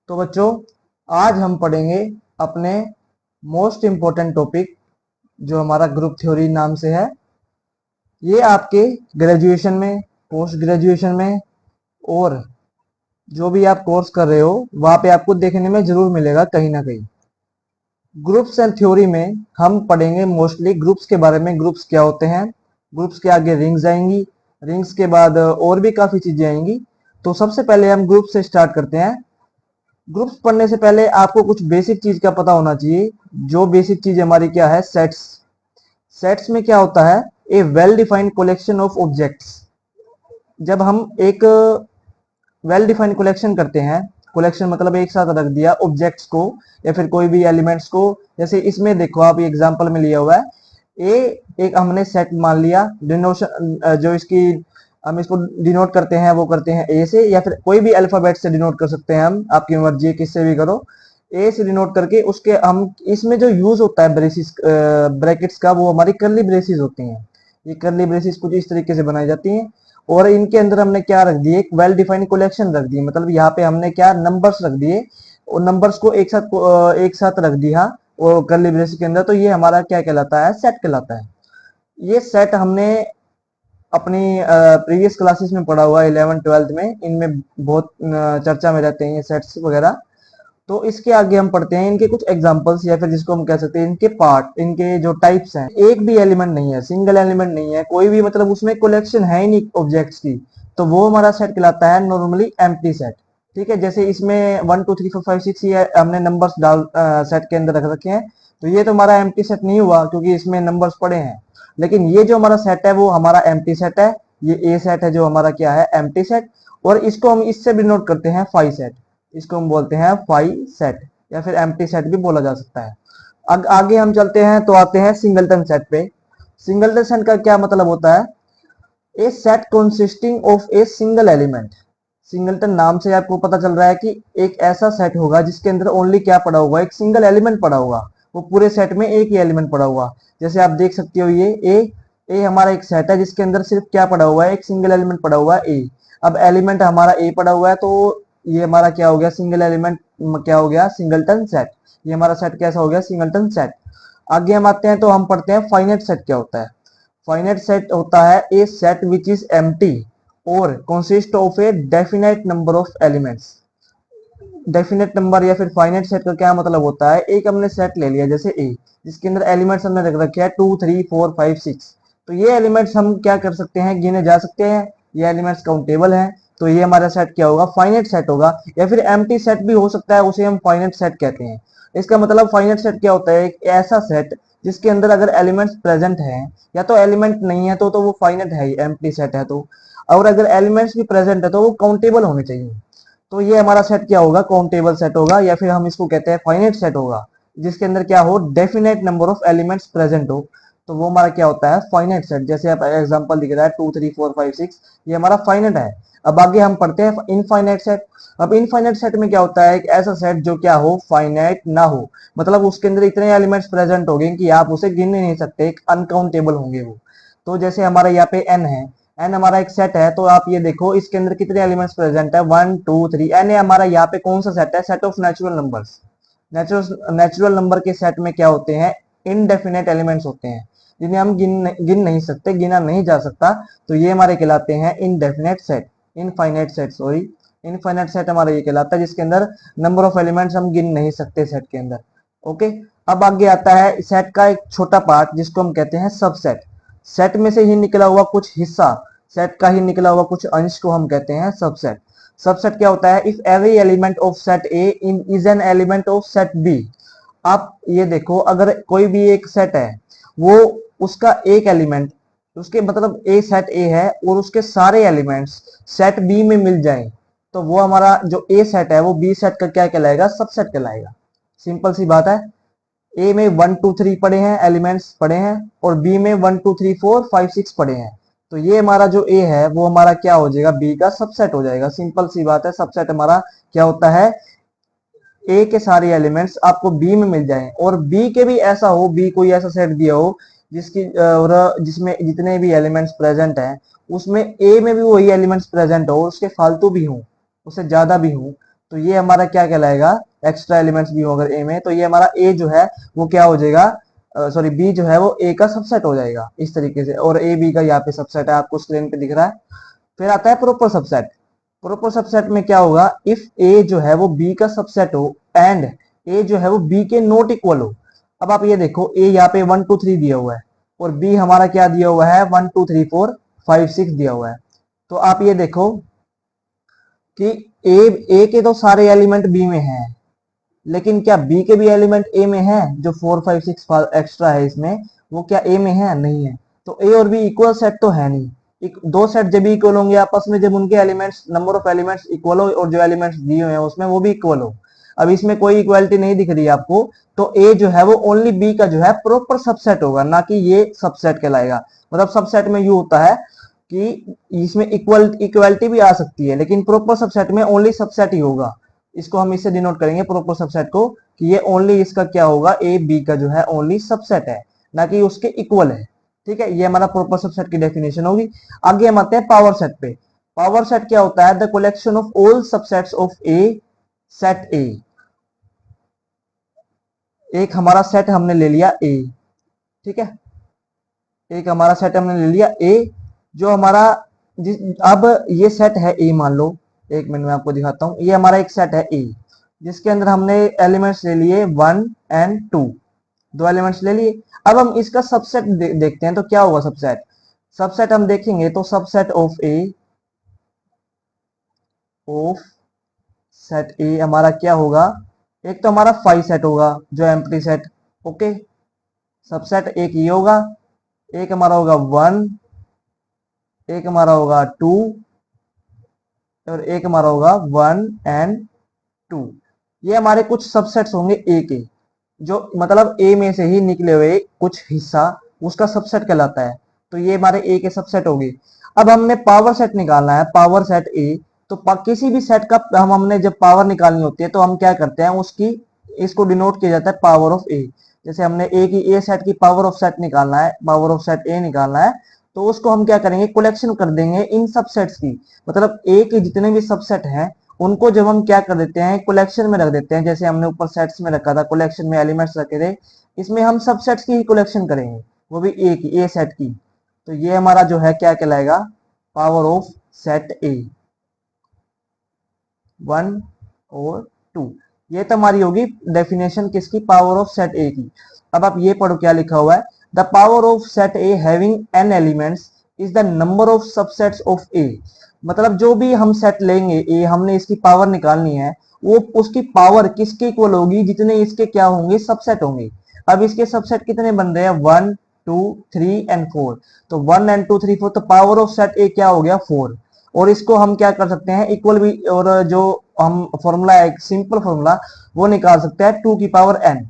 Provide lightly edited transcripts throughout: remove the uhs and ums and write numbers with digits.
तो बच्चों, आज हम पढ़ेंगे अपने मोस्ट इम्पोर्टेंट टॉपिक जो हमारा ग्रुप थ्योरी नाम से है। ये आपके ग्रेजुएशन में, पोस्ट ग्रेजुएशन में और जो भी आप कोर्स कर रहे हो वहां पे आपको देखने में जरूर मिलेगा कहीं ना कहीं। ग्रुप्स एंड थ्योरी में हम पढ़ेंगे मोस्टली ग्रुप्स के बारे में। ग्रुप्स क्या होते हैं, ग्रुप्स के आगे रिंग्स आएंगी, रिंग्स के बाद और भी काफी चीजें आएंगी। तो सबसे पहले हम ग्रुप से स्टार्ट करते हैं। ग्रुप्स पढ़ने से पहले आपको कुछ बेसिक चीज का पता होना चाहिए। जो बेसिक चीज हमारी क्या है, सेट्स। सेट्स में क्या होता है, a well defined collection of objects. जब हम एक वेल डिफाइंड कलेक्शन करते हैं, कलेक्शन मतलब एक साथ रख दिया ऑब्जेक्ट्स को या फिर कोई भी एलिमेंट्स को। जैसे इसमें देखो, आप एग्जांपल में लिया हुआ है ए, एक हमने सेट मान लिया। डिनोशन जो इसकी हम इसको डिनोट करते हैं वो करते हैं ए से, या फिर कोई भी अल्फाबेट से डिनोट कर सकते हैं हम, आपकी मर्जी है किससे भी करो। ए से डिनोट करके उसके हम इसमें जो यूज होता है ब्रेसिस ब्रैकेट्स का, वो हमारी करली ब्रेसिस होती हैं। ये करली ब्रेसिस कुछ इस तरीके से बनाई जाती हैं और इनके अंदर हमने क्या रख दिए, एक वेल डिफाइंड कलेक्शन रख दी। मतलब यहाँ पे हमने क्या नंबर्स रख दिए और नंबर्स को एक साथ रख दिया और करली ब्रेसिस के अंदर। तो ये हमारा क्या कहलाता है, सेट कहलाता है। ये सेट हमने अपनी प्रीवियस क्लासेस में पढ़ा हुआ 11th-12th में, इनमें बहुत चर्चा में रहते हैं ये सेट्स वगैरह। तो इसके आगे हम पढ़ते हैं इनके कुछ एग्जांपल्स, या फिर जिसको हम कह सकते हैं इनके पार्ट, इनके जो टाइप्स हैं। एक भी एलिमेंट नहीं है, सिंगल एलिमेंट नहीं है कोई भी, मतलब उसमें कलेक्शन है ही नहीं ऑब्जेक्ट्स की, तो वो हमारा सेट कहलाता है नॉर्मली एम्प्टी सेट। ठीक है, जैसे इसमें 1 2 3 4 5 6 ये हमने नंबर्स डाल सेट के अंदर रख रखे हैं, तो ये तो हमारा एम्प्टी सेट नहीं हुआ क्योंकि इसमें नंबर्स पड़े हैं। लेकिन ये जो हमारा सेट है वो हमारा एम्प्टी सेट है। ये ए सेट है जो हमारा क्या है, एम्प्टी सेट। और इसको हम इससे भी नोट करते हैं फाई सेट। इसको हम बोलते हैं फाई सेट या फिर एम्प्टी सेट भी बोला जा सकता है। आगे हम चलते हैं तो आते हैं सिंगलटन सेट पे। सिंगलटन सेट का क्या मतलब होता है, a set consisting of a single element. Singleton नाम से आपको पता चल रहा है कि एक ऐसा सेट होगा जिसके अंदर ओनली क्या पड़ा होगा, एक सिंगल एलिमेंट पड़ा होगा। वो पूरे सेट में एक ही एलिमेंट पड़ा हुआ। जैसे आप देख सकते हो ये ए हमारा एक सेट है जिसके अंदर सिर्फ क्या पड़ा हुआ है, एक सिंगल एलिमेंट पड़ा हुआ है ए। अब एलिमेंट हमारा ए पड़ा हुआ है तो ये हमारा क्या हो गया, सिंगल एलिमेंट क्या हो गया, सिंगलटन सेट। ये हमारा सेट कैसा हो गया, सिंगलटन सेट। आगे हम आते हैं तो हम पढ़ते हैं फाइनाइट सेट क्या होता है। फाइनाइट सेट होता है a set which is empty और consist of a definite number of elements. Definite number या फिर फाइनाइट सेट का क्या मतलब होता है, एक हमने सेट ले लिया जैसे ए, जिसके अंदर एलिमेंट्स हमने रख रखे हैं 2 3 4 5 6। तो ये एलिमेंट्स हम क्या कर सकते हैं, गिने जा सकते हैं। ये एलिमेंट्स काउंटेबल हैं, तो ये हमारा सेट क्या होगा, फाइनाइट सेट होगा। या फिर एम्प्टी सेट भी हो सकता है, उसे हम फाइनाइट सेट कहते हैं। इसका मतलब फाइनाइट सेट क्या होता है, एक ऐसा सेट जिसके अंदर अगर एलिमेंट्स प्रेजेंट हैं, या तो एलिमेंट नहीं है तो वो फाइनाइट है, एम्प्टी सेट है तो। और अगर एलिमेंट्स भी प्रेजेंट है तो वो काउंटेबल होने चाहिए। तो ये हमारा सेट क्या होगा, काउंटेबल सेट होगा, या फिर हम इसको कहते हैं फाइनाइट सेट होगा, जिसके अंदर क्या हो, definite number of elements present हो। तो वो हमारा क्या होता है, फाइनाइट सेट। जैसे आप एग्जांपल दिख रहा है 2 3 4 5 6, ये हमारा फाइनाइट है। अब आगे हम पढ़ते हैं इनफाइनाइट सेट। अब इनफाइनाइट सेट में क्या होता है, एक ऐसा सेट जो क्या हो, फाइनाइट ना हो। मतलब उसके अंदर इतने एलिमेंट्स प्रेजेंट होंगे कि आप उसे गिन नहीं सकते, अनकाउंटेबल होंगे वो। तो जैसे हमारा यहाँ पे एन है, एन हमारा एक सेट है, तो आप ये देखो इसके अंदर कितने एलिमेंट्स प्रेजेंट है, 1 2 3। एन हमारा यहाँ पे कौन सा सेट है, set of natural numbers. Natural number के सेट में क्या होते हैं, इनडेफिनेट एलिमेंट्स होते हैं, जिन्हें हम गिन नहीं सकते, गिना नहीं जा सकता। तो ये हमारे कहलाते हैं indefinite set, infinite set, sorry. Infinite set हमारा ये कहलाता है जिसके अंदर नंबर ऑफ एलिमेंट्स हम गिन नहीं सकते सेट के अंदर। ओके। अब आगे आता है सेट का एक छोटा पार्ट जिसको हम कहते हैं सबसेट। सेट में से ही निकला हुआ कुछ हिस्सा, सेट का ही निकला हुआ कुछ अंश को हम कहते हैं सबसेट। सबसेट क्या होता है, if every element of set A in is an element of set B. आप ये देखो, अगर कोई भी एक सेट है, वो उसका एक एलिमेंट, उसके मतलब ए सेट ए है और उसके सारे एलिमेंट्स सेट बी में मिल जाएं, तो वो हमारा जो ए सेट है वो बी सेट का क्या कहलाएगा, सबसेट कहलाएगा। सिंपल सी बात है। ए में 1 2 3 पड़े हैं, एलिमेंट्स पड़े हैं, और बी में 1 2 3 4 5 6 पड़े हैं। तो ये हमारा जो ए है वो हमारा क्या हो जाएगा, बी का सबसेट हो जाएगा। सिंपल सी बात है। सबसेट हमारा क्या होता है, ए के सारे एलिमेंट्स आपको बी में मिल जाएं, और बी के भी ऐसा हो, बी कोई ऐसा सेट दिया हो जिसकी और जिसमें जितने भी एलिमेंट्स प्रेजेंट हैं उसमें ए में भी वही एलिमेंट्स प्रेजेंट हो, उसके फालतू भी हों, उससे ज्यादा भी हों, तो ये हमारा क्या कहलाएगा, एक्स्ट्रा एलिमेंट्स भी हो अगर ए में, तो ये हमारा ए जो है वो क्या हो जाएगा, सॉरी बी जो है वो ए का सबसेट हो जाएगा इस तरीके से, और ए बी का यहाँ पे सबसेट है, आपको स्क्रीन पे दिख रहा है। फिर आता है प्रॉपर सबसेट। प्रॉपर सबसेट में क्या होगा, इफ ए जो है वो बी का सबसेट हो एंड ए जो है वो बी के नॉट इक्वल हो। अब आप ये देखो, ए यहाँ पे 1 2 3 दिया हुआ है और बी हमारा क्या दिया हुआ है, 1 2 3 4 5 6 दिया हुआ है। तो आप ये देखो कि ए के तो सारे एलिमेंट बी में हैं, लेकिन क्या बी के भी एलिमेंट ए में है, जो 4 5 6 एक्स्ट्रा है इसमें, वो क्या ए में है, नहीं है। तो ए और बी इक्वल सेट तो है नहीं। दो सेट जब इक्वल होंगे आपस में, जब उनके elements, number of elements equal हो और जो एलिमेंट्स दिए हुए हैं उसमें वो भी इक्वल हो। अब इसमें कोई इक्वालिटी नहीं दिख रही है आपको, तो ए जो है वो ओनली बी का जो है प्रॉपर सबसेट होगा, ना कि ये सबसेट कहलाएगा। मतलब सबसेट में यू होता है कि इसमें इक्वालिटी भी आ सकती है, लेकिन प्रॉपर सबसेट में ओनली सबसेट ही होगा। इसको हम इससे डिनोट करेंगे प्रॉपर सबसेट को, कि ये ओनली इसका क्या होगा, ए बी का जो है ओनली सबसेट है, ना कि उसके इक्वल है। ठीक है, ये हमारा प्रॉपर सबसेट की डेफिनेशन होगी। आगे हम आते हैं पावर सेट पे। पावर सेट क्या होता है, the collection of all subsets of A set ए। एक हमारा सेट हमने ले लिया ए, ठीक है, एक हमारा सेट हमने ले लिया ए, जो हमारा अब ये सेट है ए, मान लो, एक मिनट में आपको दिखाता हूं, ये हमारा एक सेट है ए, जिसके अंदर हमने एलिमेंट्स ले लिए 1 एंड 2, दो एलिमेंट्स ले लिए। अब हम इसका सबसेट देखते हैं, तो क्या होगा सबसेट। सबसेट हम देखेंगे तो subset of A, of set ए हमारा क्या होगा, एक तो हमारा 5 सेट होगा जो एम्प्टी सेट, ओके, सबसेट एक ये होगा, एक हमारा होगा 1, एक हमारा होगा 2, और एक हमारा होगा 1 एंड 2। ये हमारे कुछ सबसेट्स होंगे ए के, जो मतलब ए में से ही निकले हुए कुछ हिस्सा उसका सबसेट कहलाता है। तो ये हमारे ए के सबसेट होंगे। अब हमने पावर सेट निकालना है, पावर सेट ए। तो किसी भी सेट का हमने जब पावर निकालनी होती है तो हम क्या करते हैं, उसकी इसको डिनोट किया जाता है पावर ऑफ ए। जैसे हमने ए की ए सेट की पावर ऑफ सेट निकालना है, पावर ऑफ सेट ए निकालना है, तो उसको हम क्या करेंगे, कलेक्शन कर देंगे इन सबसेट्स की। मतलब ए के जितने भी सबसेट हैं उनको जब हम क्या कर देते हैं, कलेक्शन में रख देते हैं। जैसे हमने ऊपर सेट्स में रखा था, कलेक्शन में एलिमेंट्स रखे थे, इसमें हम सबसेट्स की ही कलेक्शन करेंगे, वो भी ए की, ए सेट की। तो ये हमारा जो है क्या कहलाएगा, पावर ऑफ सेट ए 1 और 2। ये तो हमारी होगी डेफिनेशन किसकी, पावर ऑफ सेट ए की। अब आप ये पढ़ो क्या लिखा हुआ है, the power of set A having n elements is the number of subsets of A. मतलब जो भी हम सेट लेंगे ए, हमने इसकी पावर निकालनी है, वो उसकी पावर किसके इक्वल होगी, जितने इसके क्या होंगे, सबसेट होंगे। अब इसके सबसेट कितने बन रहे हैं, 1 2 3 एंड 4। तो 1 एंड 2 3 4, तो पावर ऑफ सेट ए क्या हो गया, 4। और इसको हम क्या कर सकते हैं, इक्वल भी, और जो हम फॉर्मूला है, एक सिंपल फॉर्मूला, वो निकाल सकते हैं 2 की पावर n।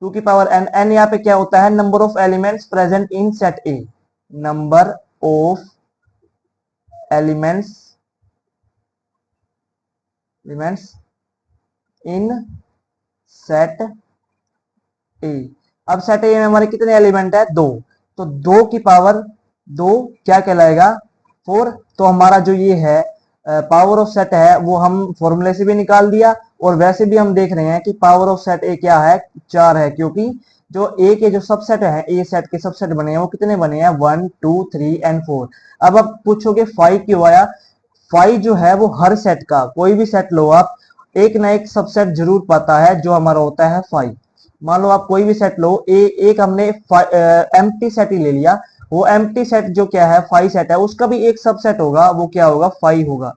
2 की पावर n, n यहाँ पे क्या होता है, number of elements present in set A, number of elements elements in set ए। अब सेट ए में हमारे कितने एलिमेंट है, 2। तो 2 की पावर 2 क्या कहलाएगा, 4। तो हमारा जो ये है पावर ऑफ सेट है, वो हम फॉर्मूले से भी निकाल दिया, और वैसे भी हम देख रहे हैं कि पावर ऑफ सेट ए क्या है, 4 है, क्योंकि जो ए के जो सबसेट है, ए सेट के सबसेट बने हैं वो कितने बने हैं, 1 2 3 एंड 4। अब आप पूछोगे 5 क्यों आया। 5 जो है वो हर सेट का, कोई भी सेट लो आप, एक ना एक सबसेट जरूर पाता है जो हमारा होता है 5। मान लो आप कोई भी सेट लो, एक हमने एम्प्टी सेट ही ले लिया, वो एम्प्टी सेट जो क्या है 5 सेट है, उसका भी एक सबसेट होगा, वो क्या होगा, 5 होगा।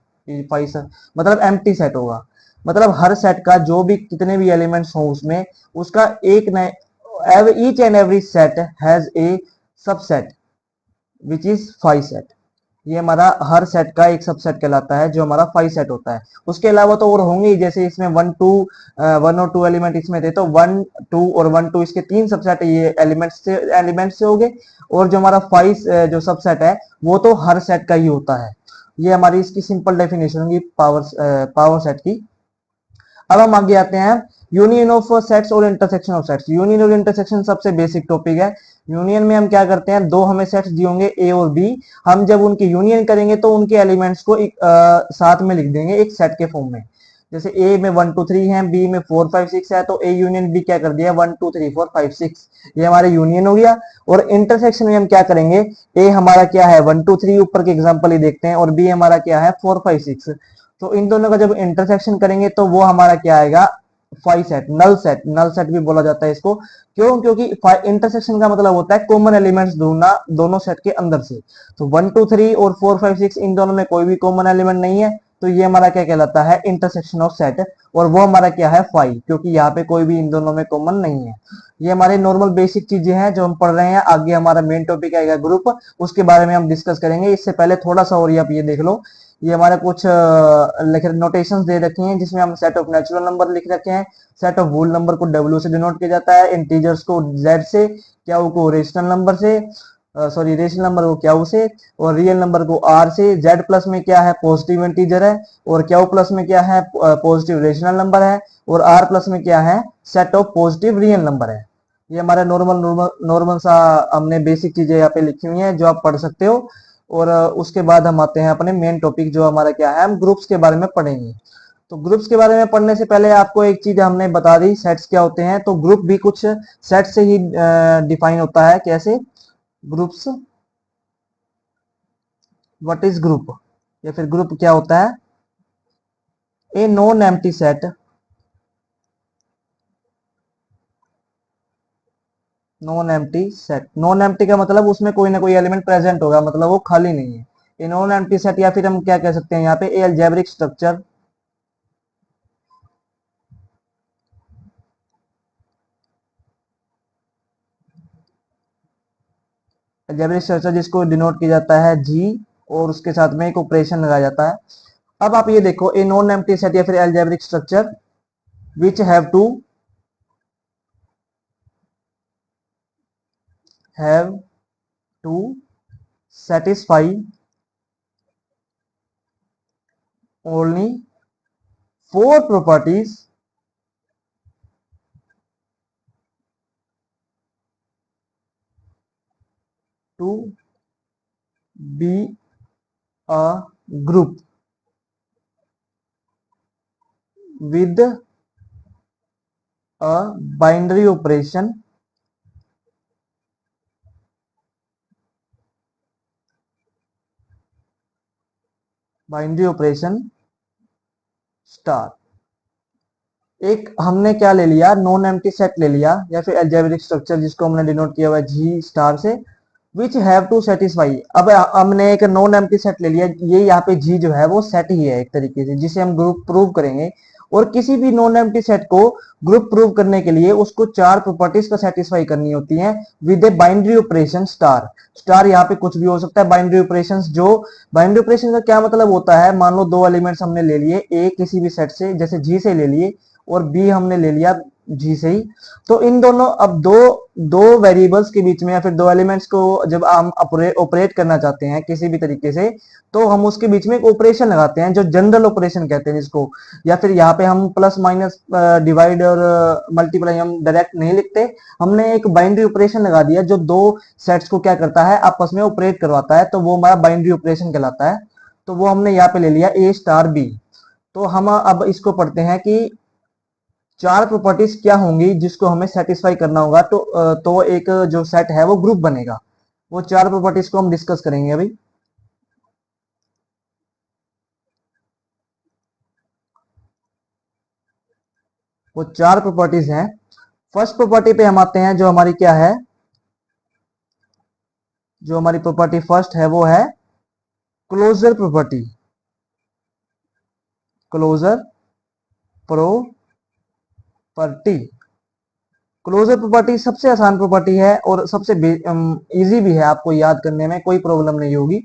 5 मतलब एम्प्टी सेट होगा। मतलब हर सेट का जो भी कितने भी एलिमेंट्स हो उसमें, उसका एक न each and every set has a subset which is 5 set. ये हमारा हर सेट का एक सबसेट कहलाता है, जो हमारा 5 सेट होता है। उसके अलावा तो और होंगे ही, जैसे इसमें 1 2 1 और 2 एलिमेंट इसमें थे, तो 1 2 और 1 2 इसके 3 सबसेट ये एलिमेंट से हो गए। और जो हमारा 5 जो सबसेट है वो तो हर सेट का ही होता है। ये हमारी इसकी सिंपल डेफिनेशन होगी पावर सेट की। अब हम आगे आते हैं, यूनियन ऑफ सेट्स और इंटरसेक्शन ऑफ सेट्स। यूनियन और इंटरसेक्शन सबसे बेसिक टॉपिक है। यूनियन में हम क्या करते हैं, दो हमें सेट्स दिए होंगे ए और बी, हम जब उनकी यूनियन करेंगे तो उनके एलिमेंट्स को साथ में लिख देंगे एक सेट के फॉर्म में। जैसे ए में 1 2 3 है, बी में 4 5 6 है, तो ए यूनियन बी क्या कर दिया, 1 2 3 4 5 6, ये हमारा यूनियन हो गया। और इंटरसेक्शन में हम क्या करेंगे, ए हमारा क्या है 1 2 3, ऊपर के एग्जांपल ही देखते हैं, और बी हमारा क्या है 4 5 6। तो इन दोनों का जब इंटरसेक्शन करेंगे तो वो हमारा क्या आएगा, five set, null set, null set भी बोला जाता है इसको। क्यों, क्योंकि इंटरसेक्शन का मतलब होता है कॉमन एलिमेंट्स ढूंढना दोनों सेट के अंदर से। तो 1 2 3 और 4 5 6 इन दोनों में कोई भी कॉमन एलिमेंट नहीं है, तो ये हमारा क्या कहलाता है, इंटरसेक्शन ऑफ सेट। और वो हमारा क्या है 5, क्योंकि यहाँ पे कोई भी इन दोनों में कॉमन नहीं है। ये हमारे नॉर्मल बेसिक चीजें हैं जो हम पढ़ रहे हैं। आगे हमारा मेन टॉपिक आएगा ग्रुप, उसके बारे में हम डिस्कस करेंगे। इससे पहले थोड़ा सा और आप ये देख लो, ये हमारे कुछ नोटेशंस दे रखे हैं जिसमें हम सेट ऑफ नेचुरल नंबर लिख रखे हैं। सेट ऑफ होल नंबर को डब्ल्यू से डिनोट किया जाता है, इंटीजर्स को जेड से, क्याऊ को रेशनल नंबर से, सॉरी रेशनल नंबर को क्याऊ से, और रियल नंबर को आर से। जेड प्लस में क्या है, पॉजिटिव इंटीजर है, और क्याऊ प्लस में क्या है, पॉजिटिव रेशनल नंबर है, और आर प्लस में क्या है, set of positive real number है। ये हमारे नॉर्मल नॉर्मल नॉर्मल सा हमने बेसिक चीजें यहाँ पे लिखी हुई हैं जो आप पढ़ सकते हो। और उसके बाद हम आते हैं अपने मेन टॉपिक जो हमारा क्या है, हम ग्रुप्स के बारे में पढ़ेंगे। तो ग्रुप्स के बारे में पढ़ने से पहले आपको एक चीज हमने बता दी, सेट्स क्या होते हैं। तो ग्रुप भी कुछ सेट से ही डिफाइन होता है। कैसे, ग्रुप्स, व्हाट इज ग्रुप, या फिर ग्रुप क्या होता है, a non empty set, non empty set. Non empty का मतलब उसमें कोई ना कोई एलिमेंट प्रेजेंट होगा, मतलब वो खाली नहीं है। ए नॉन एम्प्टी सेट, या फिर हम क्या कह सकते हैं यहाँ पे, ए अलजेब्रिक स्ट्रक्चर, अलजेब्रिक स्ट्रक्चर जिसको डिनोट किया जाता है जी, और उसके साथ में एक ऑपरेशन लगाया जाता है। अब आप ये देखो, ए नॉन एम्प्टी सेट या फिर algebraic structure which have to satisfy only four properties to be a group with a binary operation star. एक हमने क्या ले लिया, नॉन एम्प्टी सेट ले लिया, या फिर अलजेब्रिक स्ट्रक्चर जिसको हमने डिनोट किया हुआ है जी स्टार से, विच हैव टू सेटिस्फाई। अब हमने एक नॉन एम्प्टी सेट ले लिया, ये यहाँ पे जी जो है वो सेट ही है एक तरीके से, जिसे हम ग्रुप प्रूव करेंगे। और किसी भी नॉन एम्प्टी सेट को ग्रुप प्रूव करने के लिए उसको चार प्रॉपर्टीज का सेटिस्फाई करनी होती है with a binary operation star. Star यहाँ पे कुछ भी हो सकता है। बाइनरी ऑपरेशंस, जो बाइनरी ऑपरेशन का क्या मतलब होता है, मान लो दो एलिमेंट्स हमने ले लिए, ए किसी भी सेट से, जैसे जी से ले लिए, और बी हमने ले लिया जी से ही। तो इन दोनों, अब दो दो वेरिएबल्स के बीच में या फिर दो एलिमेंट्स को जब हम ऑपरेट करना चाहते हैं किसी भी तरीके से, तो हम उसके बीच में एक ऑपरेशन लगाते हैं जो जनरल ऑपरेशन कहते हैं जिसको। या फिर यहाँ पे हम प्लस माइनस डिवाइड और मल्टीप्लाई हम डायरेक्ट नहीं लिखते, हमने एक बाइनरी ऑपरेशन लगा दिया जो दो सेट्स को क्या करता है, आपस में ऑपरेट करवाता है, तो वो हमारा बाइनरी ऑपरेशन कहलाता है। तो वो हमने यहाँ पे ले लिया ए स्टार बी। तो हम अब इसको पढ़ते हैं कि चार प्रॉपर्टीज क्या होंगी जिसको हमें सेटिस्फाई करना होगा, तो एक जो सेट है वो ग्रुप बनेगा। वो चार प्रॉपर्टीज को हम डिस्कस करेंगे अभी। वो चार प्रॉपर्टीज हैं। फर्स्ट प्रॉपर्टी पे हम आते हैं, जो हमारी क्या है, जो हमारी प्रॉपर्टी फर्स्ट है वो है closure property. Closure property, closure property सबसे आसान प्रॉपर्टी है और सबसे इजी भी है, आपको याद करने में कोई प्रॉब्लम नहीं होगी।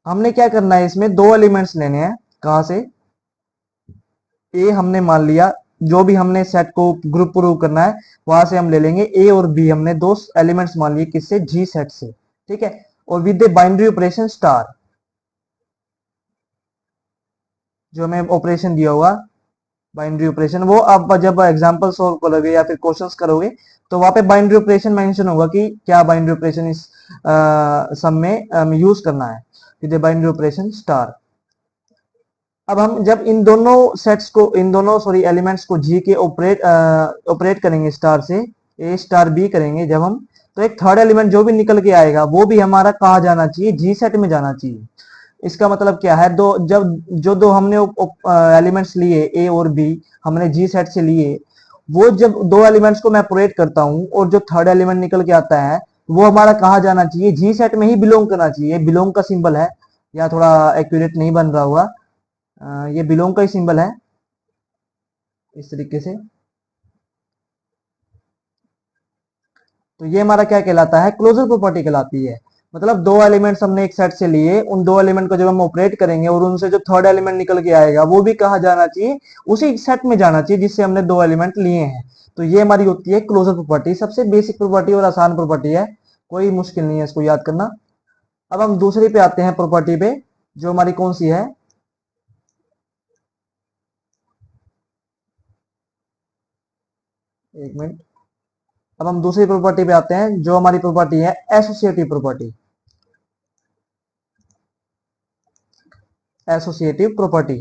हमने क्या करना है, इसमें दो एलिमेंट्स लेने हैं। कहां से, ए हमने मान लिया, जो भी हमने सेट को ग्रुप प्रूव करना है वहां से हम ले लेंगे। ए और बी हमने दो एलिमेंट्स मान लिए, किससे, जी सेट से, ठीक है। और with the binary operation star, जो हमें ऑपरेशन दिया होगा बाइनरी ऑपरेशन, वो आप जब एग्जांपल सॉल्व करोगे या फिर क्वेश्चंस करोगे तो वहां पे बाइनरी ऑपरेशन मेंशन होगा कि क्या बाइनरी ऑपरेशन इस सम में यूज करना है, with the binary operation star. अब हम जब इन दोनों सॉरी एलिमेंट्स को जी के ऑपरेट करेंगे स्टार से, ए स्टार बी करेंगे जब हम, तो एक थर्ड एलिमेंट जो भी निकल के आएगा वो भी हमारा कहाँ जाना चाहिए, जी सेट में जाना चाहिए। इसका मतलब क्या है, दो हमने एलिमेंट्स लिए ए और बी, हमने जी सेट से लिए, वो जब दो एलिमेंट्स को मैं ऑपरेट करता हूं और जो थर्ड एलिमेंट निकल के आता है वो हमारा कहाँ जाना चाहिए, जी सेट में ही बिलोंग करना चाहिए। बिलोंग का सिंबल है, या थोड़ा एक्यूरेट नहीं बन रहा हुआ, ये बिलोंग का ही सिंबल है इस तरीके से। तो ये हमारा क्या कहलाता है, क्लोजर प्रॉपर्टी कहलाती है। मतलब दो एलिमेंट्स हमने एक सेट से लिए, उन दो एलिमेंट को जब हम ऑपरेट करेंगे और उनसे जो थर्ड एलिमेंट निकल के आएगा वो भी कहाँ जाना चाहिए, उसी सेट में जाना चाहिए जिससे हमने दो एलिमेंट लिए हैं। तो ये हमारी होती है क्लोजर प्रॉपर्टी, सबसे बेसिक प्रॉपर्टी और आसान प्रॉपर्टी है, कोई मुश्किल नहीं है इसको याद करना। अब हम दूसरी पे आते हैं प्रॉपर्टी पे, जो हमारी कौन सी है, एक मिनट। अब हम दूसरी प्रॉपर्टी पे आते हैं, जो हमारी प्रॉपर्टी है associative property. Associative property,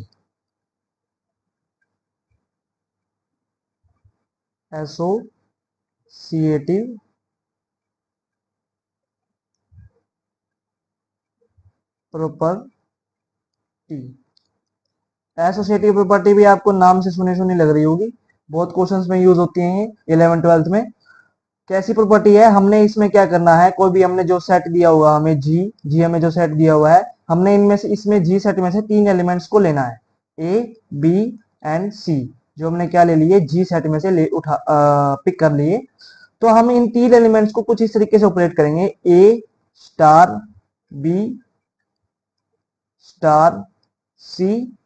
associative property. Associative property भी आपको नाम से सुनी सुनी लग रही होगी, बहुत क्वेश्चंस में यूज होती है 11 12th में। कैसी प्रॉपर्टी है, हमने इसमें क्या करना है, कोई भी हमने जो सेट दिया हुआ हमें जी हमें जो सेट दिया हुआ है, हमने इनमें से इसमें जी सेट में से तीन एलिमेंट्स को लेना है, ए बी एंड सी, जो हमने क्या ले लिए, जी सेट में से पिक कर लिए। तो हम इन तीन एलिमेंट्स को कुछ इस तरीके से ऑपरेट करेंगे, A star B star C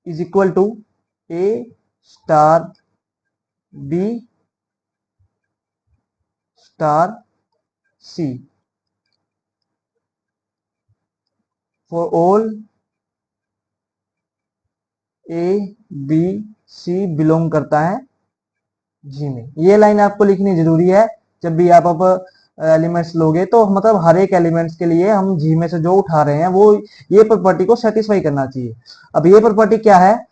is equal to A star B star C for all A B C belong करता है जी में। ये लाइन आपको लिखनी जरूरी है, जब भी आप एलिमेंट्स लोगे तो मतलब हर एक एलिमेंट्स के लिए हम जी में से जो उठा रहे हैं वो ये प्रॉपर्टी को सेटिस्फाई करना चाहिए। अब ये प्रॉपर्टी क्या है,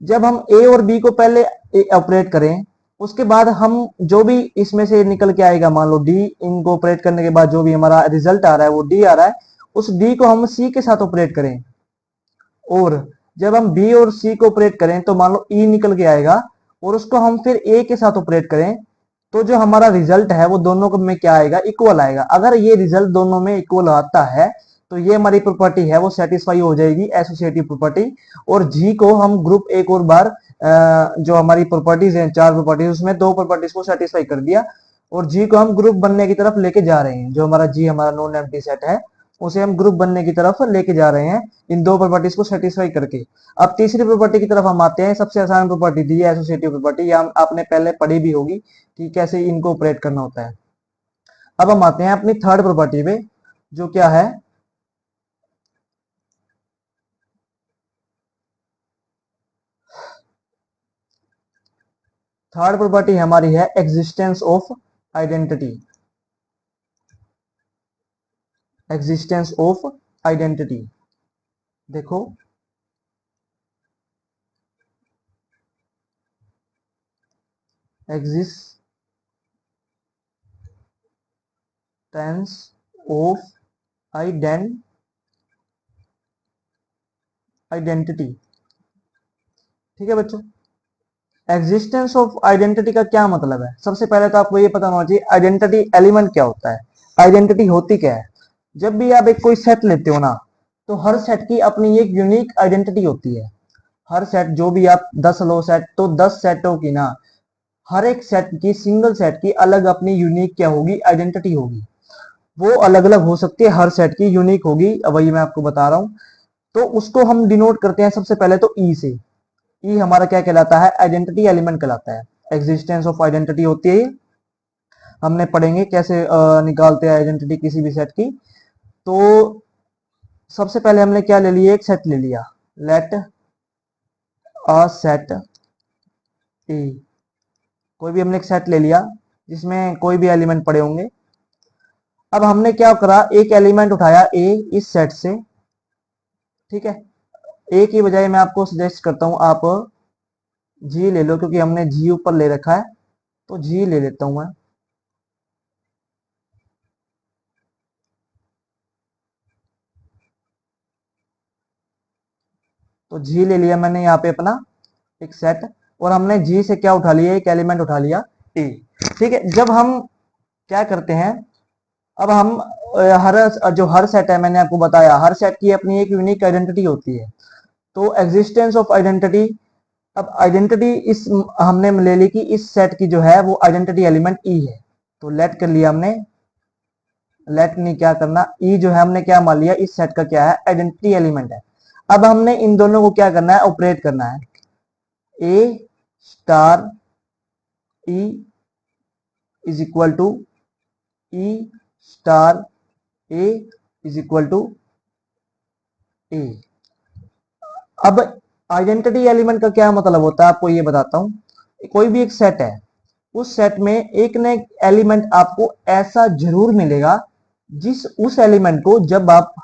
जब हम ए और बी को पहले ऑपरेट करें, उसके बाद हम जो भी इसमें से निकल के आएगा, मान लो डी, इनको ऑपरेट करने के बाद जो भी हमारा रिजल्ट आ रहा है वो डी आ रहा है, उस डी को हम सी के साथ ऑपरेट करें, और जब हम बी और सी को ऑपरेट करें तो मान लो ई निकल के आएगा और उसको हम फिर ए के साथ ऑपरेट करें, तो जो हमारा रिजल्ट है वो दोनों में क्या आएगा, इक्वल आएगा। अगर ये रिजल्ट दोनों में इक्वल आता है तो ये हमारी प्रॉपर्टी है वो सेटिस्फाई हो जाएगी, एसोसिएटिव प्रॉपर्टी। और जी को हम ग्रुप एक और बार जो हमारी प्रॉपर्टीज हैं, चार प्रॉपर्टीज, उसमें दो प्रॉपर्टीज को सेटिस्फाई कर दिया और जी को हम ग्रुप बनने की तरफ लेके जा रहे हैं। जो हमारा जी हमारा नॉन एम्प्टी सेट है उसे हम ग्रुप बनने की तरफ लेके जा रहे हैं इन दो प्रॉपर्टीज को सेटिस्फाई करके। अब तीसरी प्रॉपर्टी की तरफ हम आते हैं, सबसे आसान प्रॉपर्टी दी है एसोसिएटिव प्रॉपर्टी, या आपने पहले पढ़ी भी होगी कि कैसे इनको ऑपरेट करना होता है। अब हम आते हैं अपनी थर्ड प्रॉपर्टी पे, जो क्या है, थर्ड प्रॉपर्टी हमारी है existence of identity. Existence of identity, देखो एग्जिस्टेंस ऑफ आइडेंटिटी। ठीक है बच्चों, एग्जिस्टेंस ऑफ आइडेंटिटी का क्या मतलब है, सबसे पहले तो आपको ये पता होना चाहिए आइडेंटिटी एलिमेंट क्या होता है, आइडेंटिटी होती क्या है। जब भी आप एक कोई सेट लेते हो ना, तो हर सेट की अपनी एक यूनिक आइडेंटिटी होती है। हर सेट, जो भी आप 10 लो सेट, तो 10 सेटों की ना, हर एक सेट की, सिंगल सेट की अलग अपनी यूनिक क्या होगी, आइडेंटिटी होगी। वो अलग अलग हो सकती है, हर सेट की यूनिक होगी, अब वही मैं आपको बता रहा हूं। तो उसको हम डिनोट करते हैं सबसे पहले तो ई से। ई हमारा क्या कहलाता है, आइडेंटिटी एलिमेंट कहलाता है। एग्जिस्टेंस ऑफ आइडेंटिटी होती है, हमने पढ़ेंगे कैसे निकालते हैं आइडेंटिटी किसी भी सेट की। तो सबसे पहले हमने क्या ले लिया, एक सेट ले लिया, लेट अ सेट ए। कोई भी हमने एक सेट ले लिया जिसमें कोई भी एलिमेंट पड़े होंगे। अब हमने क्या करा, एक एलिमेंट उठाया ए इस सेट से, ठीक है, ए की बजाय मैं आपको सजेस्ट करता हूं आप जी ले लो, क्योंकि हमने जी ऊपर ले रखा है, तो जी ले लेता हूं मैं। तो जी ले लिया मैंने यहाँ पे अपना एक सेट, और हमने जी से क्या उठा लिया, एक एलिमेंट उठा लिया ए। ठीक है, जब हम क्या करते हैं, अब हम हर जो हर सेट है, मैंने आपको बताया हर सेट की अपनी एक यूनिक आइडेंटिटी होती है। तो एग्जिस्टेंस ऑफ आइडेंटिटी, अब आइडेंटिटी इस हमने ले ली कि इस सेट की जो है वो आइडेंटिटी एलिमेंट ई है, तो लेट कर लिया हमने, लेट नहीं क्या करना, ई जो है हमने क्या मान लिया, इस सेट का क्या है, आइडेंटिटी एलिमेंट है। अब हमने इन दोनों को क्या करना है, ऑपरेट करना है। A star E is equal to E star A is equal to A. अब आइडेंटिटी एलिमेंट का क्या मतलब होता है, आपको ये बताता हूं। कोई भी एक सेट है, उस सेट में एक न एक एलिमेंट आपको ऐसा जरूर मिलेगा, जिस उस एलिमेंट को जब आप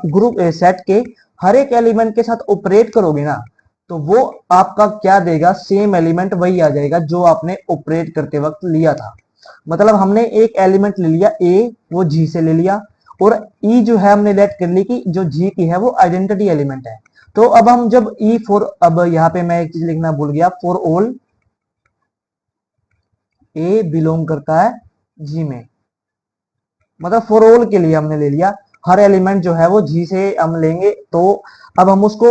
ग्रुप सेट के हर एक एलिमेंट के साथ ऑपरेट करोगे ना, तो वो आपका क्या देगा, सेम एलिमेंट वही आ जाएगा जो आपने ऑपरेट करते वक्त लिया था। मतलब हमने एक एलिमेंट ले लिया ए, वो जी से ले लिया, और ई जो है हमने लेट कर ली कि जो जी की है वो आइडेंटिटी एलिमेंट है। तो अब हम जब ई फॉर, अब यहाँ पे मैं एक चीज लिखना भूल गया, फॉर ऑल ए बिलोंग करता है जी में, मतलब फॉर ऑल के लिए हमने ले लिया, हर एलिमेंट जो है वो जी से हम लेंगे। तो अब हम उसको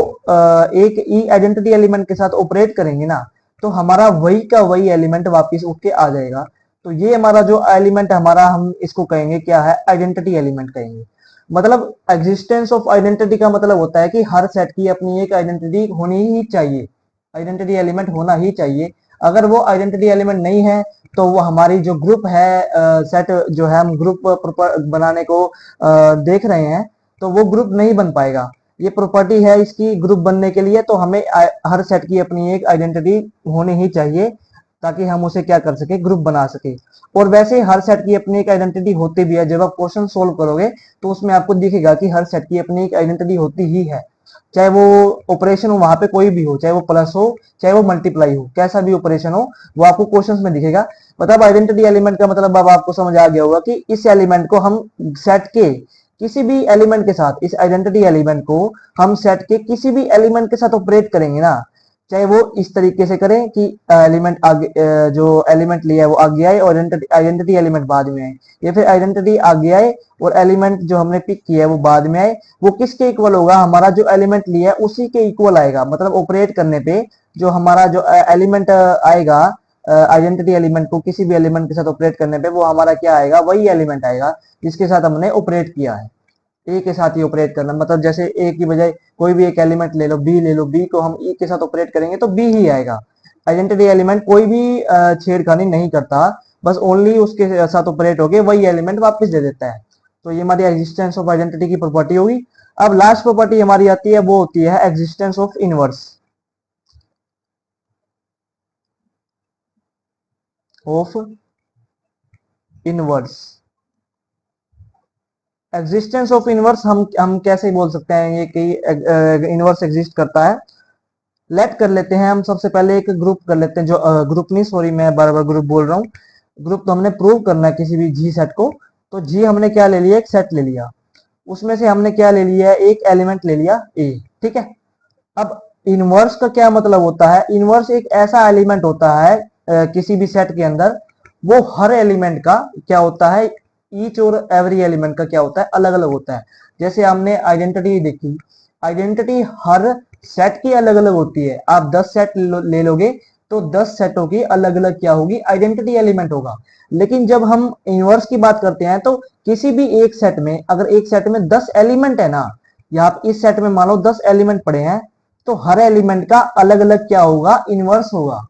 एक ई आइडेंटिटी एलिमेंट के साथ ऑपरेट करेंगे ना, तो हमारा वही का वही एलिमेंट वापस उठ के आ जाएगा। तो ये हमारा जो एलिमेंट हमारा, हम इसको कहेंगे क्या है, आइडेंटिटी एलिमेंट कहेंगे। मतलब एग्जिस्टेंस ऑफ आइडेंटिटी का मतलब होता है कि हर सेट की अपनी एक आइडेंटिटी होनी ही चाहिए, आइडेंटिटी एलिमेंट होना ही चाहिए। अगर वो आइडेंटिटी एलिमेंट नहीं है, तो वो हमारी जो ग्रुप है, सेट जो है हम ग्रुप बनाने को देख रहे हैं, तो वो ग्रुप नहीं बन पाएगा। ये प्रॉपर्टी है इसकी ग्रुप बनने के लिए, तो हमें हर सेट की अपनी एक आइडेंटिटी होनी ही चाहिए, ताकि हम उसे क्या कर सके, ग्रुप बना सके। और वैसे हर सेट की अपनी एक आइडेंटिटी होती भी है, जब आप क्वेश्चन सोल्व करोगे तो उसमें आपको दिखेगा कि हर सेट की अपनी एक आइडेंटिटी होती ही है। चाहे वो ऑपरेशन हो वहां पे कोई भी हो, चाहे वो प्लस हो, चाहे वो मल्टीप्लाई हो, कैसा भी ऑपरेशन हो, वो आपको क्वेश्चंस में दिखेगा। मतलब आइडेंटिटी एलिमेंट का मतलब अब आपको समझ आ गया होगा कि इस एलिमेंट को हम सेट के किसी भी एलिमेंट के साथ, इस आइडेंटिटी एलिमेंट को हम सेट के किसी भी एलिमेंट के साथ ऑपरेट करेंगे ना, चाहे वो इस तरीके से करें कि एलिमेंट आगे, जो एलिमेंट लिया है वो आगे आए और आइडेंटिटी एलिमेंट बाद में आए, या फिर आइडेंटिटी आगे आए और एलिमेंट जो हमने पिक किया है वो बाद में आए। वो किसके इक्वल होगा, हमारा जो एलिमेंट लिया है उसी के इक्वल आएगा। मतलब ऑपरेट करने पे जो हमारा जो एलिमेंट आएगा, आइडेंटिटी एलिमेंट को किसी भी एलिमेंट के साथ ऑपरेट करने पे वो हमारा क्या आएगा, वही एलिमेंट आएगा जिसके साथ हमने ऑपरेट किया है। ए के साथ ही ऑपरेट करना, मतलब जैसे ए की बजाय कोई भी एक एलिमेंट ले लो, बी ले लो, बी को हम ई के साथ ऑपरेट करेंगे तो बी ही आएगा। आइडेंटिटी एलिमेंट कोई भी छेड़खानी नहीं करता, बस ओनली उसके साथ ऑपरेट होके वही एलिमेंट वापस दे देता है। तो ये हमारी एग्जिस्टेंस ऑफ आइडेंटिटी की प्रॉपर्टी होगी। अब लास्ट प्रॉपर्टी हमारी आती है, वो होती है existence of inverse, of inverse. Existence of inverse हम कैसे बोल सकते हैं ये कि इनवर्स एग्जिस्ट करता है। लेट कर लेते हैं हम सबसे पहले एक ग्रुप कर लेते हैं, जो ग्रुप नहीं, सॉरी मैं बार बार ग्रुप बोल रहा हूँ। ग्रुप तो हमने प्रूव करना है किसी भी जी सेट को। तो जी हमने क्या ले लिया, एक सेट ले लिया, उसमें से हमने क्या ले लिया है, एक एलिमेंट ले लिया ए। ठीक है, अब इनवर्स का क्या मतलब होता है, इनवर्स एक ऐसा एलिमेंट होता है किसी भी सेट के अंदर, वो हर एलिमेंट का क्या होता है, ईच और एवरी एलिमेंट का क्या होता है, अलग अलग होता है। जैसे हमने आइडेंटिटी देखी, आइडेंटिटी हर सेट की अलग अलग होती है। आप 10 सेट ले लोगे तो 10 सेटों की अलग अलग क्या होगी, आइडेंटिटी एलिमेंट होगा। लेकिन जब हम इनवर्स की बात करते हैं, तो किसी भी एक सेट में, अगर एक सेट में 10 एलिमेंट है ना, या आप इस सेट में मान लो 10 एलिमेंट पड़े हैं, तो हर एलिमेंट का अलग अलग क्या होगा, इनवर्स होगा।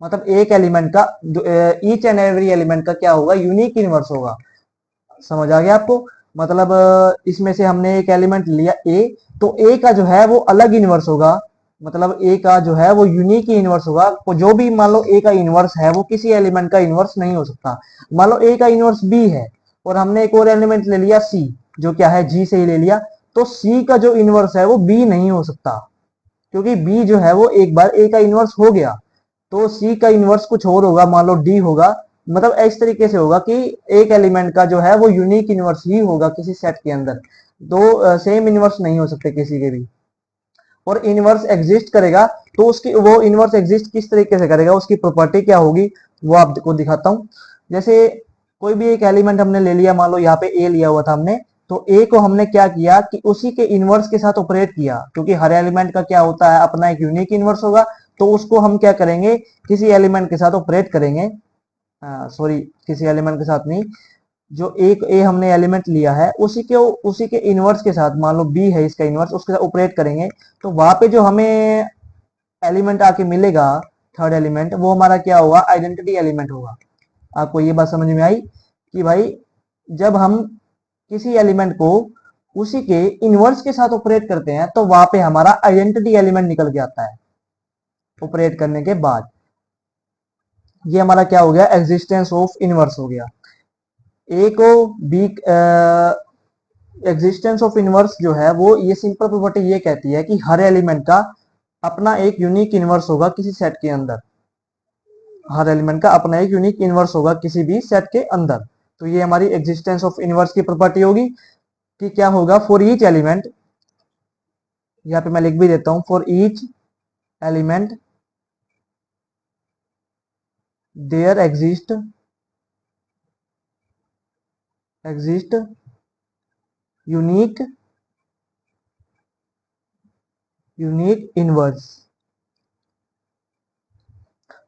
मतलब एक एलिमेंट का, ईच एंड एवरी एलिमेंट का क्या होगा, यूनिक इनवर्स होगा। समझ आ गया आपको। मतलब इसमें से हमने एक एलिमेंट लिया ए, तो ए का जो है वो अलग इनवर्स होगा। मतलब ए का जो है वो यूनिक ही इनवर्स होगा। तो जो भी मान लो ए का इनवर्स है वो किसी एलिमेंट का इनवर्स नहीं हो सकता। मान लो ए का इनवर्स बी है, और हमने एक और एलिमेंट ले लिया सी, जो क्या है जी से ही ले लिया, तो सी का जो इनवर्स है वो बी नहीं हो सकता। क्योंकि बी जो है वो एक बार ए का इनवर्स हो गया, तो सी का इनवर्स कुछ और होगा, मान लो डी होगा। मतलब इस तरीके से होगा कि एक एलिमेंट का जो है वो यूनिक इनवर्स ही होगा किसी सेट के अंदर, दो सेम इनवर्स नहीं हो सकते किसी के भी। और इनवर्स एग्जिस्ट करेगा तो उसकी वो इनवर्स एग्जिस्ट किस तरीके से करेगा, उसकी प्रॉपर्टी क्या होगी वो आपको दिखाता हूं। जैसे कोई भी एक एलिमेंट हमने ले लिया, मान लो यहाँ पे ए लिया हुआ था हमने, तो ए को हमने क्या किया कि उसी के इनवर्स के साथ ऑपरेट किया, क्योंकि हर एलिमेंट का क्या होता है अपना एक यूनिक इनवर्स होगा, तो उसको हम क्या करेंगे किसी एलिमेंट के साथ ऑपरेट करेंगे, सॉरी किसी एलिमेंट के साथ नहीं, जो एक ए हमने एलिमेंट लिया है उसी के इनवर्स के साथ, मान लो बी है इसका इनवर्स, उसके साथ ऑपरेट करेंगे, तो वहां पे जो हमें एलिमेंट आके मिलेगा, थर्ड एलिमेंट, वो हमारा क्या होगा, आइडेंटिटी एलिमेंट होगा। आपको ये बात समझ में आई कि भाई जब हम किसी एलिमेंट को उसी के इनवर्स के साथ ऑपरेट करते हैं तो वहां पे हमारा आइडेंटिटी एलिमेंट निकल के आता है ऑपरेट करने के बाद। ये हमारा क्या हो गया, एग्जिस्टेंस ऑफ इनवर्स हो गया। ए को बी एग्जिस्टेंस ऑफ इनवर्स जो है वो ये सिंपल प्रॉपर्टी ये कहती है कि हर एलिमेंट का अपना एक यूनिक इनवर्स होगा किसी सेट के अंदर, हर एलिमेंट का अपना एक यूनिक इनवर्स होगा किसी भी सेट के अंदर। तो ये हमारी एग्जिस्टेंस ऑफ इनवर्स की प्रॉपर्टी होगी कि क्या होगा, फॉर ईच एलिमेंट, यहाँ पे मैं लिख भी देता हूं, for each element there exist unique inverse,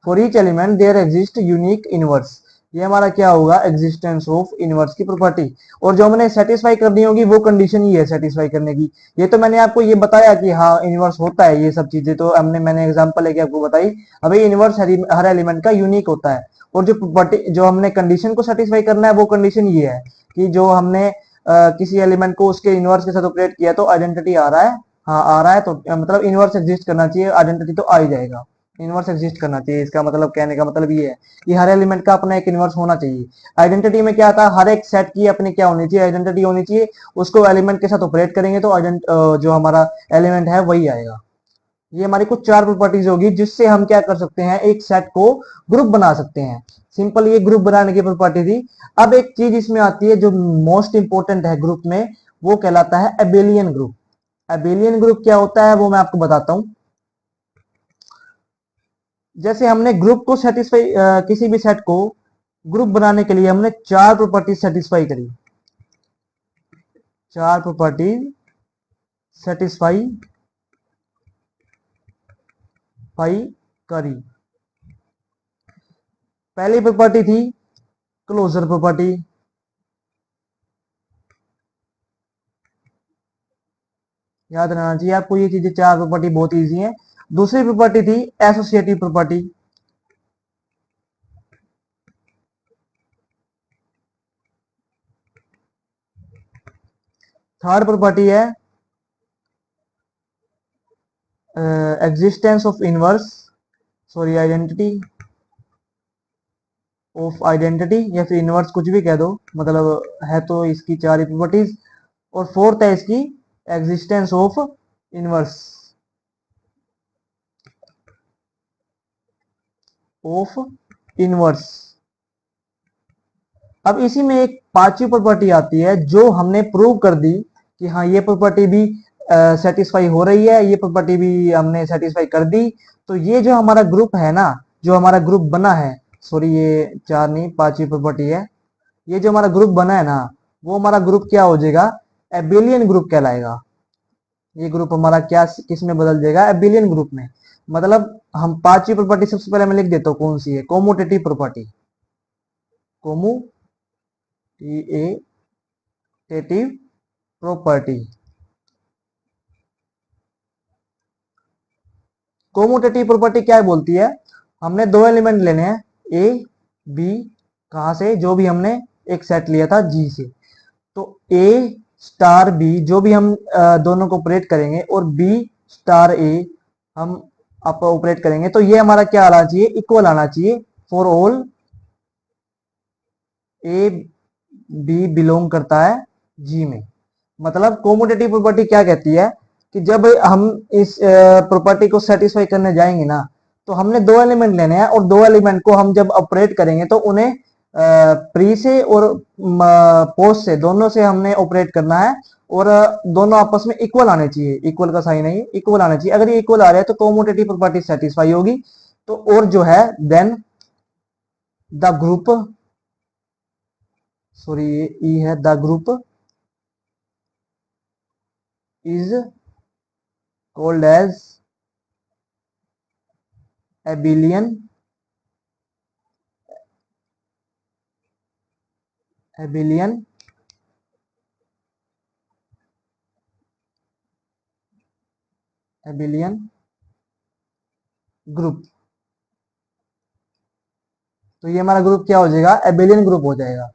for each element there exist unique inverse. ये हमारा क्या होगा, एग्जिस्टेंस ऑफ इनवर्स की प्रॉपर्टी। और जो हमने सेटिस्फाई करनी होगी वो कंडीशन ही है सेटिस्फाई करने की। ये तो मैंने आपको ये बताया कि हाँ इनवर्स होता है, ये सब चीजें तो मैंने एग्जांपल लेके आपको बताई। अभी इनवर्स हर एलिमेंट का यूनिक होता है। और जो प्रॉपर्टी जो हमने कंडीशन को सेटिस्फाई करना है वो कंडीशन ये है कि जो हमने किसी एलिमेंट को उसके इनवर्स के साथ ऑपरेट किया तो आइडेंटिटी आ रहा है, हाँ आ रहा है, तो मतलब इनवर्स एग्जिस्ट करना चाहिए, आइडेंटिटी तो आ ही जाएगा। इनवर्स एग्जिस्ट करना चाहिए, इसका मतलब कहने का मतलब ये है कि हर एलिमेंट का अपना एक इनवर्स होना चाहिए। आइडेंटिटी में क्या आता है, हर एक सेट की अपनी क्या होनी चाहिए, आइडेंटिटी होनी चाहिए। उसको एलिमेंट के साथ ऑपरेट करेंगे तो जो हमारा एलिमेंट है वही आएगा। ये हमारी कुछ चार प्रॉपर्टीज होगी जिससे हम क्या कर सकते हैं, एक सेट को ग्रुप बना सकते हैं। सिंपल ये ग्रुप बनाने की प्रॉपर्टी थी। अब एक चीज इसमें आती है जो मोस्ट इंपोर्टेंट है ग्रुप में, वो कहलाता है एबेलियन ग्रुप। एबेलियन ग्रुप क्या होता है वो मैं आपको बताता हूं। जैसे हमने ग्रुप को सेटिस्फाई, किसी भी सेट को ग्रुप बनाने के लिए हमने चार प्रॉपर्टी सेटिस्फाई करी, चार प्रॉपर्टी सेटिस्फाई करी। पहली प्रॉपर्टी थी क्लोजर प्रॉपर्टी, याद रहना चाहिए आपको ये चीजें, चार प्रॉपर्टी बहुत इजी है। दूसरी प्रॉपर्टी थी एसोसिएटिव प्रॉपर्टी, थर्ड प्रॉपर्टी है existence of inverse, sorry identity of identity, या फिर इनवर्स कुछ भी कह दो, मतलब है तो इसकी चार ही प्रॉपर्टीज। और फोर्थ है इसकी existence of inverse of inverse. अब इसी में एक पांचवी प्रॉपर्टी आती है जो हमने प्रूव कर दी कि हाँ ये प्रॉपर्टी भी सेटिस्फाई हो रही है, ये प्रॉपर्टी भी हमने सेटिस्फाई कर दी। तो ये जो हमारा ग्रुप है ना, जो हमारा ग्रुप बना है, सॉरी ये चार नहीं पांचवी प्रॉपर्टी है, ये जो हमारा ग्रुप बना है ना, वो हमारा ग्रुप क्या हो जाएगा, एबिलियन ग्रुप कहलाएगा। ये ग्रुप हमारा क्या किस में बदल जाएगा, एबिलियन ग्रुप में। मतलब हम पांचवी प्रॉपर्टी सबसे पहले मैं लिख देता हूँ कौन सी है, कोमोटेटिव प्रॉपर्टी, कोमोटेटिव प्रॉपर्टी। कोमोटेटिव प्रॉपर्टी क्या बोलती है, हमने दो एलिमेंट लेने हैं ए बी, कहां से, जो भी हमने एक सेट लिया था जी से। तो ए स्टार बी जो भी हम दोनों को ऑपरेट करेंगे और बी स्टार ए हम आप ऑपरेट करेंगे, तो ये हमारा क्या आना चाहिए, इक्वल आना चाहिए for all A B belong करता है जी में। मतलब कोमोटेटिव प्रॉपर्टी क्या कहती है कि जब हम इस प्रॉपर्टी को सेटिस्फाई करने जाएंगे ना, तो हमने दो एलिमेंट लेने हैं और दो एलिमेंट को हम जब ऑपरेट करेंगे तो उन्हें प्री से और पोस्ट से, दोनों से हमने ऑपरेट करना है। और दोनों आपस में इक्वल आने चाहिए, इक्वल का साइन है, इक्वल आने चाहिए। अगर ये इक्वल आ रहा है तो कॉमोटेटिव प्रॉपर्टी सेटिस्फाई होगी। तो और जो है देन द ग्रुप, सॉरी ये ई है, the group is called as abelian, abelian abelian group. तो ये हमारा ग्रुप क्या हो जाएगा, एबिलियन ग्रुप हो जाएगा।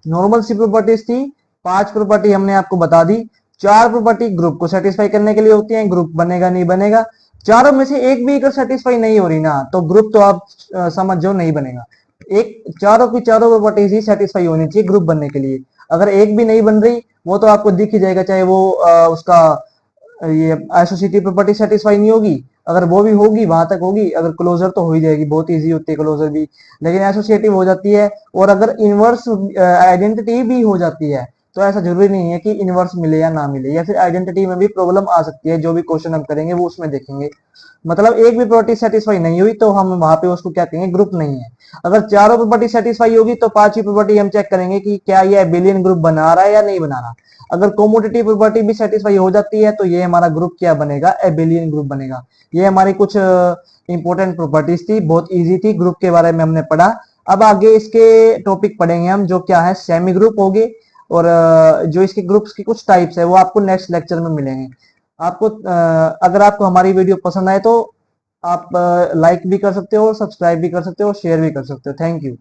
नॉर्मल सी प्रॉपर्टीज थी, 5 प्रॉपर्टी हमने आपको बता दी। 4 प्रॉपर्टी ग्रुप को सेटिस्फाई करने के लिए होती है, ग्रुप बनेगा नहीं बनेगा। चारों में से एक भी अगर सेटिस्फाई नहीं हो रही ना, तो ग्रुप तो आप समझ जाओ नहीं बनेगा। एक, चारों की चारों प्रॉपर्टीज ही सेटिस्फाई होनी चाहिए ग्रुप बनने के लिए। अगर एक भी नहीं बन रही, वो तो आपको दिख ही जाएगा, चाहे वो उसका ये एसोसिएटिव प्रॉपर्टी सेटिस्फाई नहीं होगी। अगर वो भी होगी, वहां तक होगी, अगर क्लोजर तो हो ही जाएगी, बहुत इजी होती है क्लोजर भी, लेकिन एसोसिएटिव हो जाती है। और अगर इनवर्स आइडेंटिटी भी हो जाती है, तो ऐसा जरूरी नहीं है कि इनवर्स मिले या ना मिले, या फिर आइडेंटिटी में भी प्रॉब्लम आ सकती है। जो भी क्वेश्चन हम करेंगे वो उसमें देखेंगे। मतलब एक भी प्रॉपर्टी सेटिस्फाई नहीं हुई तो हम वहां पे उसको क्या कहेंगे, ग्रुप नहीं है। अगर चारों प्रॉपर्टी सेटिस्फाई होगी तो पांचवी प्रॉपर्टी हम चेक करेंगे कि क्या ये एबिलियन ग्रुप बना रहा है या नहीं बना रहा। अगर कॉमोडिटी प्रॉपर्टी भी सेटिस्फाई हो जाती है तो ये हमारा ग्रुप क्या बनेगा, एबिलियन ग्रुप बनेगा। ये हमारी कुछ इंपॉर्टेंट प्रॉपर्टीज थी, बहुत इजी थी, ग्रुप के बारे में हमने पढ़ा। अब आगे इसके टॉपिक पढ़ेंगे हम, जो क्या है सेमी ग्रुप हो गए, और जो इसके ग्रुप्स की कुछ टाइप्स है वो आपको नेक्स्ट लेक्चर में मिलेंगे। आपको अगर आपको हमारी वीडियो पसंद आए तो आप लाइक भी कर सकते हो, सब्सक्राइब भी कर सकते हो, शेयर भी कर सकते हो। Thank you.